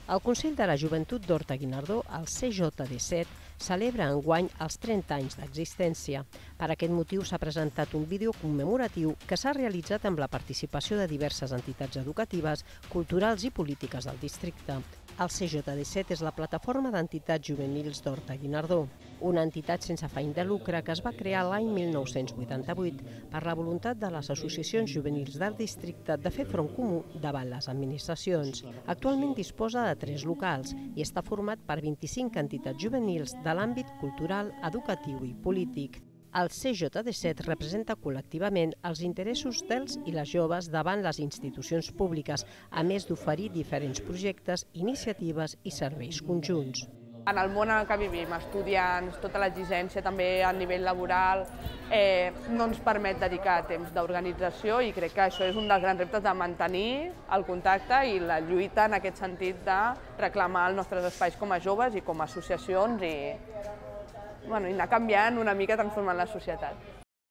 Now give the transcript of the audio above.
El Consell de la Joventut d'Horta-Guinardó, el CJD7, celebra enguany els 30 anys d'existència. Per aquest motiu s'ha presentat un vídeo commemoratiu que s'ha realitzat amb la participació de diverses entitats educatives, culturals i polítiques del districte. El CJD7 és la plataforma d'entitats juvenils d'Horta-Guinardó, una entitat sense afany de lucre que es va crear l'any 1988 per la voluntat de les associacions juvenils del districte de fer front comú davant les administracions. Actualment disposa de 3 locals i està format per 25 entitats juvenils de l'àmbit cultural, educatiu i polític. El CJD7 representa col·lectivament els interessos dels i les joves davant les institucions públiques, a més d'oferir diferents projectes, iniciatives i serveis conjunts. En el món en què vivim, estudiants, tota l'exigència també a nivell laboral, no ens permet dedicar temps d'organització i crec que això és un dels grans reptes de mantenir el contacte i la lluita en aquest sentit de reclamar els nostres espais com a joves i com a associacions i anar canviant una mica, transformant la societat.